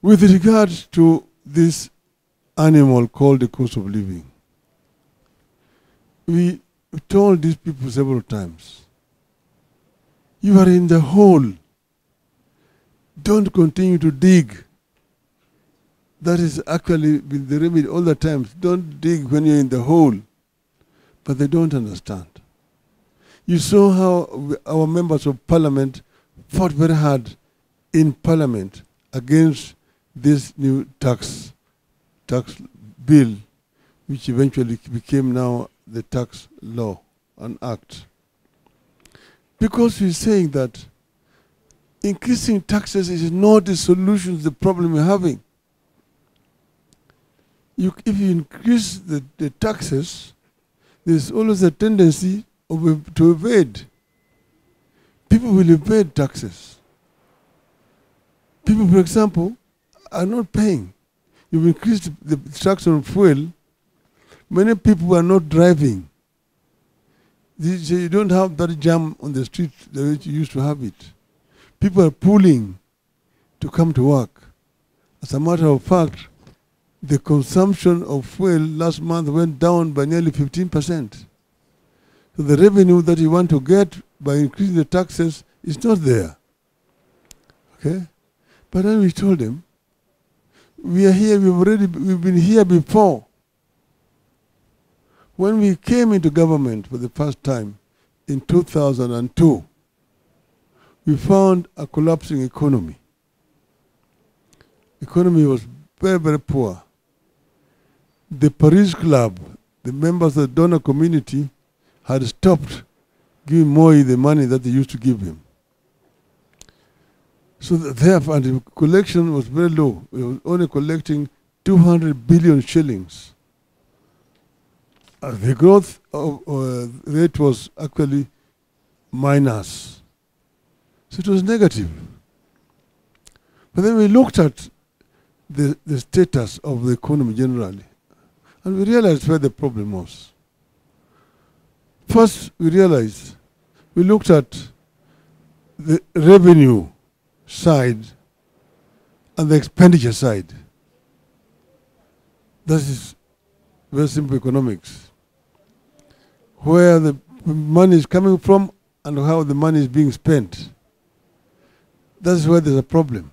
With regard to this animal called the cost of living, we told these people several times, you are in the hole. Don't continue to dig. That is actually been the remedy all the times. Don't dig when you're in the hole. But they don't understand. You saw how our members of parliament fought very hard in parliament against this new tax bill, which eventually became now the tax law and act. Because we're saying that increasing taxes is not the solution to the problem we're having. If you increase the taxes, there's always a tendency to evade. People will evade taxes. People, for example, are not paying. You've increased the tax on fuel. Many people are not driving. You don't have that jam on the street the way you used to have it. People are pulling to come to work. As a matter of fact, the consumption of fuel last month went down by nearly 15%. So the revenue that you want to get by increasing the taxes is not there. Okay? But then we told them, we are here, we've been here before. When we came into government for the first time in 2002, we found a collapsing economy. Economy was very, very poor. The Paris Club, the members of the donor community, had stopped giving Moi the money that they used to give him. So therefore, the collection was very low. We were only collecting 200 billion shillings. The growth rate was actually minus. So it was negative. But then we looked at the status of the economy generally, and we realized where the problem was. First, we looked at the revenue side and the expenditure side. That is very simple economics. Where the money is coming from and how the money is being spent. That's where there's a problem.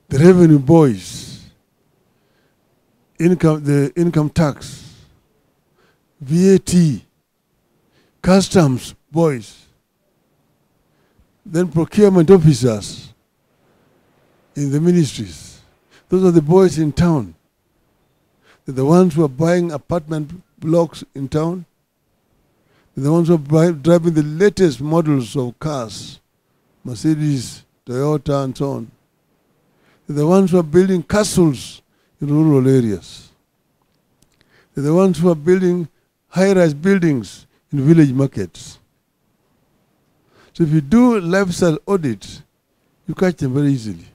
The revenue boys, the income tax, VAT, customs boys, then procurement officers in the ministries. Those are the boys in town. They're the ones who are buying apartment blocks in town. They're the ones who are driving the latest models of cars, Mercedes, Toyota, and so on. They're the ones who are building castles in rural areas. They're the ones who are building high-rise buildings in village markets. So if you do lifestyle audit, you catch them very easily.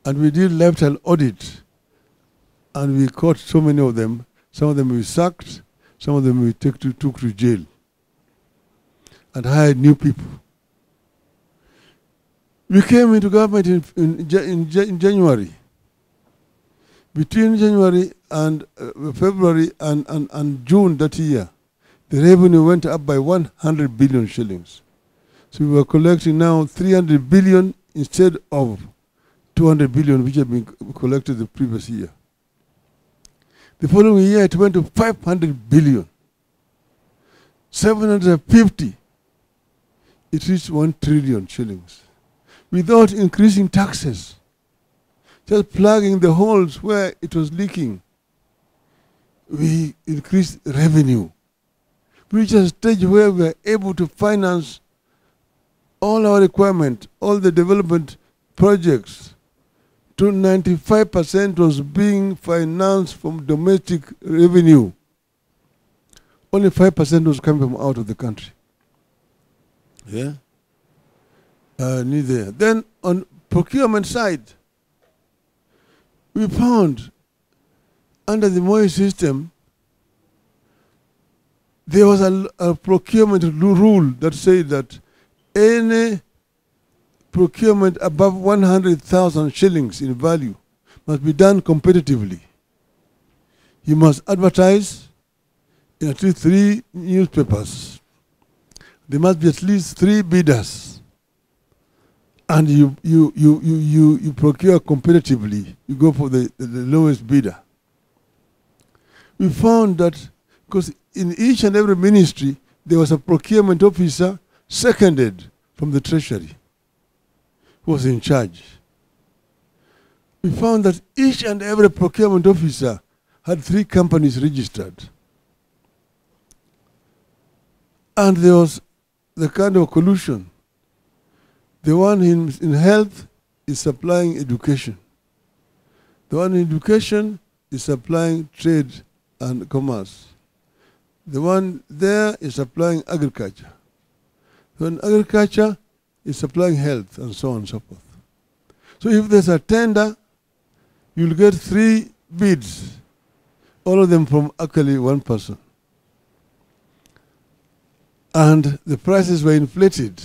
And we did lifestyle audit, and we caught so many of them. Some of them we sacked, some of them we took to jail, and hired new people. We came into government in January. Between January and February and June that year, the revenue went up by 100 billion shillings. So we were collecting now 300 billion instead of 200 billion which had been collected the previous year. The following year it went to 500 billion. 750, it reached 1 trillion shillings. Without increasing taxes, just plugging the holes where it was leaking, we increased revenue. We reached a stage where we were able to finance all our requirements, all the development projects. To 95% was being financed from domestic revenue. Only 5% was coming from out of the country. Yeah? Neither. Then on procurement side, we found under the Moi system, there was a procurement rule that said that any procurement above 100,000 shillings in value must be done competitively. You must advertise in at least 3 newspapers. There must be at least 3 bidders. And you procure competitively. You go for the lowest bidder. We found that because in each and every ministry, there was a procurement officer seconded from the treasury who was in charge. We found that each and every procurement officer had 3 companies registered. And there was the kind of collusion. The one in health is supplying education. The one in education is supplying trade and commerce. The one there is supplying agriculture. The one in agriculture is supplying health, and so on and so forth. So if there's a tender, you'll get 3 bids, all of them from actually one person. And the prices were inflated.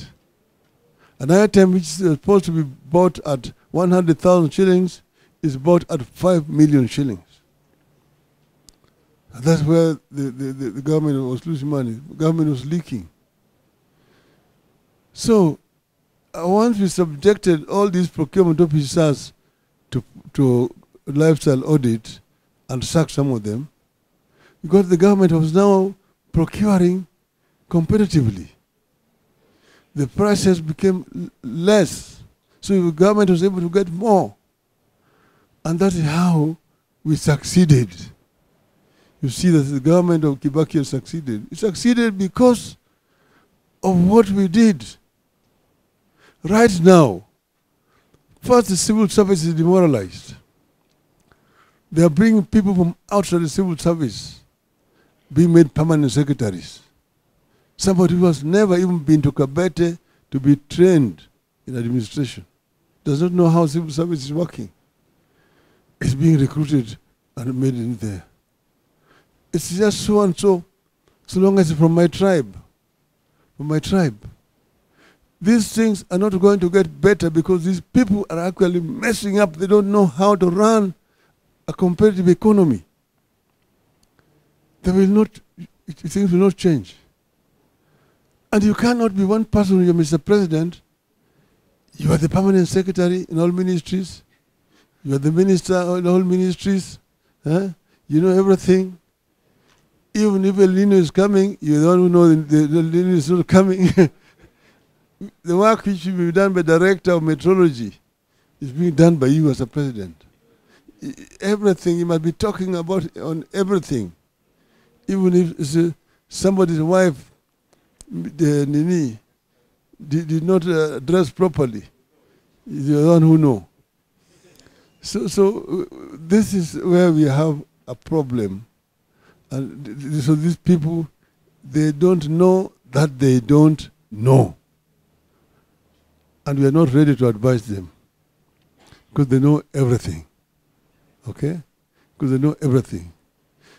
An item which is supposed to be bought at 100,000 shillings is bought at 5 million shillings. And that's where the government was losing money. The government was leaking. So once we subjected all these procurement officers to lifestyle audit and sacked some of them, because the government was now procuring competitively. The prices became less, so the government was able to get more. And that is how we succeeded. You see that the government of Kibaki succeeded. It succeeded because of what we did. Right now, first the civil service is demoralized. They are bringing people from outside the civil service, being made permanent secretaries. Somebody who has never even been to Kabete to be trained in administration, does not know how civil service is working, is being recruited and made in there. It's just so and so, so long as it's from my tribe. From my tribe. These things are not going to get better because these people are actually messing up. They don't know how to run a competitive economy. They will not, things will not change. And you cannot be one person, you're Mr. President. You are the permanent secretary in all ministries. You are the minister in all ministries. You know everything. Even if El Nino is coming, you're the one who knows the El Nino is not coming. The work which should be done by the director of meteorology is being done by you as a president. Everything, you must be talking about on everything. Even if it's somebody's wife, the Nini, did not dress properly, you're the one who knows. So this is where we have a problem. And so these people, they don't know that they don't know. And we are not ready to advise them because they know everything. Okay? Because they know everything.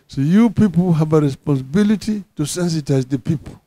So you people have a responsibility to sensitize the people.